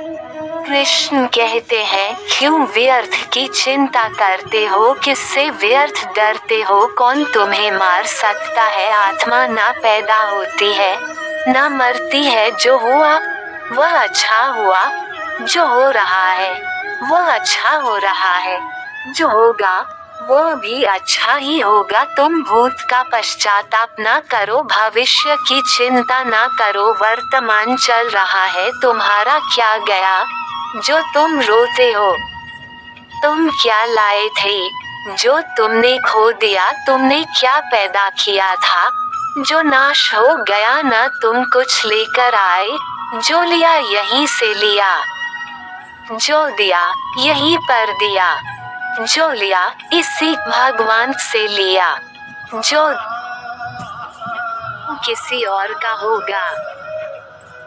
कृष्ण कहते हैं, क्यों व्यर्थ की चिंता करते हो, किससे व्यर्थ डरते हो, कौन तुम्हें मार सकता है। आत्मा ना पैदा होती है, ना मरती है। जो हुआ वह अच्छा हुआ, जो हो रहा है वह अच्छा हो रहा है, जो होगा वो भी अच्छा ही होगा। तुम भूत का पश्चाताप ना करो, भविष्य की चिंता ना करो, वर्तमान चल रहा है तुम्हारा क्या गया जो तुम रोते हो। तुम क्या लाए थे जो तुमने खो दिया, तुमने क्या पैदा किया था जो नाश हो गया। न तुम कुछ लेकर आए, जो लिया यहीं से लिया, जो दिया यहीं पर दिया, जो लिया इसी भगवान से लिया, जो किसी और का होगा।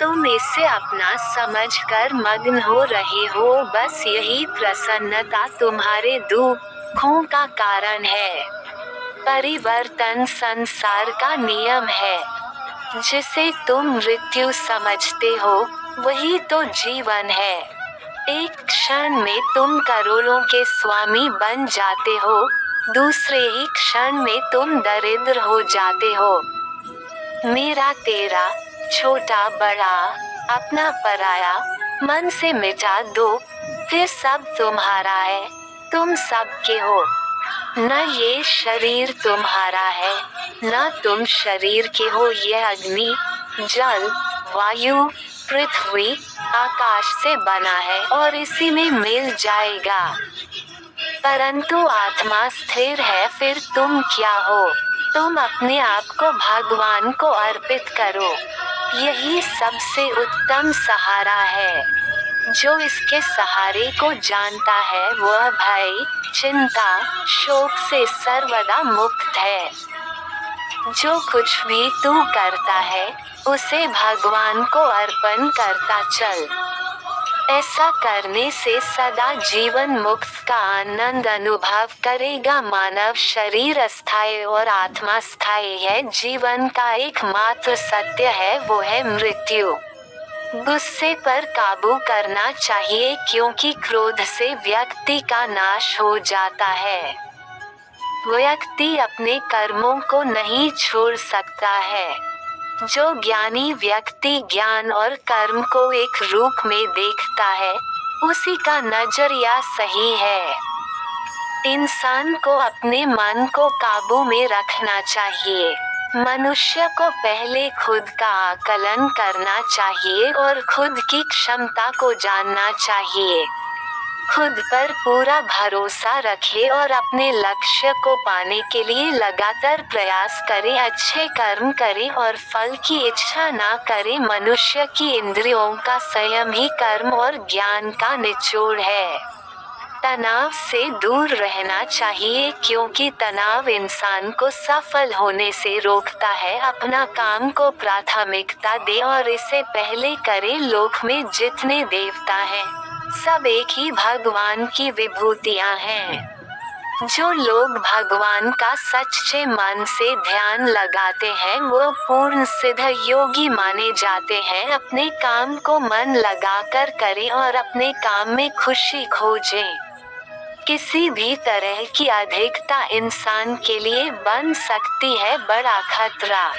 तुम इसे अपना समझकर मग्न हो रहे हो, बस यही प्रसन्नता तुम्हारे दुखों का कारण है। परिवर्तन संसार का नियम है। जिसे तुम मृत्यु समझते हो वही तो जीवन है। एक क्षण में तुम करोड़ों के स्वामी बन जाते हो, दूसरे ही क्षण में तुम दरिद्र हो जाते हो। मेरा तेरा, छोटा बड़ा, अपना पराया, मन से मिटा दो, फिर सब तुम्हारा है, तुम सबके हो। न ये शरीर तुम्हारा है, न तुम शरीर के हो। यह अग्नि, जल, वायु, पृथ्वी, आकाश से बना है और इसी में मिल जाएगा। परंतु आत्मा स्थिर है, फिर तुम क्या हो। तुम अपने आप को भगवान को अर्पित करो, यही सबसे उत्तम सहारा है। जो इसके सहारे को जानता है वह भय, चिंता, शोक से सर्वदा मुक्त है। जो कुछ भी तू करता है उसे भगवान को अर्पण करता चल। ऐसा करने से सदा जीवन मुक्त का आनंद अनुभव करेगा। मानव शरीर अस्थायी और आत्मा स्थायी है। जीवन का एकमात्र सत्य है वो है मृत्यु। गुस्से पर काबू करना चाहिए, क्योंकि क्रोध से व्यक्ति का नाश हो जाता है। व्यक्ति अपने कर्मों को नहीं छोड़ सकता है। जो ज्ञानी व्यक्ति ज्ञान और कर्म को एक रूप में देखता है, उसी का नजरिया सही है। इंसान को अपने मन को काबू में रखना चाहिए। मनुष्य को पहले खुद का आकलन करना चाहिए और खुद की क्षमता को जानना चाहिए। खुद पर पूरा भरोसा रखें और अपने लक्ष्य को पाने के लिए लगातार प्रयास करें। अच्छे कर्म करें और फल की इच्छा ना करें। मनुष्य की इंद्रियों का संयम ही कर्म और ज्ञान का निचोड़ है। तनाव से दूर रहना चाहिए, क्योंकि तनाव इंसान को सफल होने से रोकता है। अपना काम को प्राथमिकता दे और इसे पहले करे। लोक में जितने देवता हैं, सब एक ही भगवान की विभूतियां हैं। जो लोग भगवान का सच्चे मन से ध्यान लगाते हैं वो पूर्ण सिद्ध योगी माने जाते हैं। अपने काम को मन लगाकर करें और अपने काम में खुशी खोजें। किसी भी तरह की अधिकता इंसान के लिए बन सकती है बड़ा खतरा।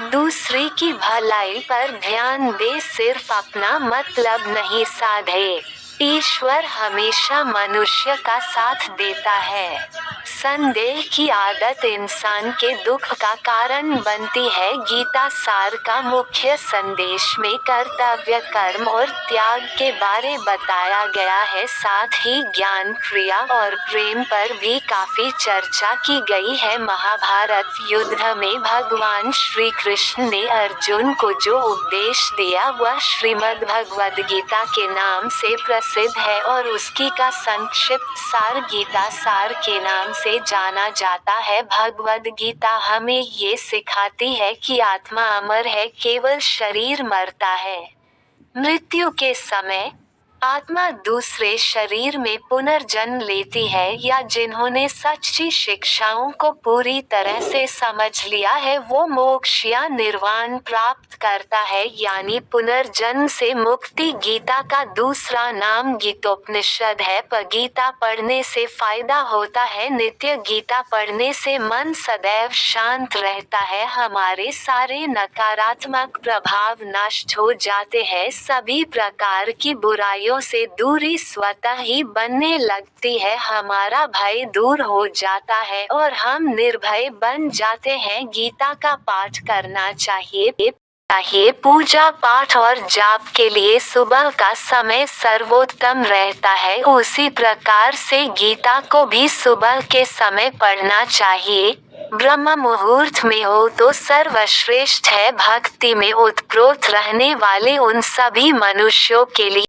दूसरे की भलाई पर ध्यान दे, सिर्फ अपना मतलब नहीं साधे। ईश्वर हमेशा मनुष्य का साथ देता है। संदेह की आदत इंसान के दुख का कारण बनती है। गीता सार का मुख्य संदेश में कर्तव्य, कर्म और त्याग के बारे बताया गया है। साथ ही ज्ञान, क्रिया और प्रेम पर भी काफी चर्चा की गई है। महाभारत युद्ध में भगवान श्री कृष्ण ने अर्जुन को जो उपदेश दिया वह श्रीमद् भगवद गीता के नाम से प्रसिद्ध है और उसकी का संक्षिप्त सार गीता सार के नाम से जाना जाता है। भगवद गीता हमें ये सिखाती है कि आत्मा अमर है, केवल शरीर मरता है। मृत्यु के समय आत्मा दूसरे शरीर में पुनर्जन्म लेती है या जिन्होंने सच्ची शिक्षाओं को पूरी तरह से समझ लिया है वो मोक्ष या निर्वाण प्राप्त करता है यानी पुनर्जन्म से मुक्ति। गीता का दूसरा नाम गीतोपनिषद है। गीता पढ़ने से फायदा होता है। नित्य गीता पढ़ने से मन सदैव शांत रहता है, हमारे सारे नकारात्मक प्रभाव नष्ट हो जाते हैं, सभी प्रकार की बुराइयों से दूरी स्वतः ही बनने लगती है, हमारा भय दूर हो जाता है और हम निर्भय बन जाते हैं। गीता का पाठ करना चाहिए। पूजा पाठ और जाप के लिए सुबह का समय सर्वोत्तम रहता है, उसी प्रकार से गीता को भी सुबह के समय पढ़ना चाहिए। ब्रह्म मुहूर्त में हो तो सर्वश्रेष्ठ है। भक्ति में उत्प्रोत रहने वाले उन सभी मनुष्यों के लिए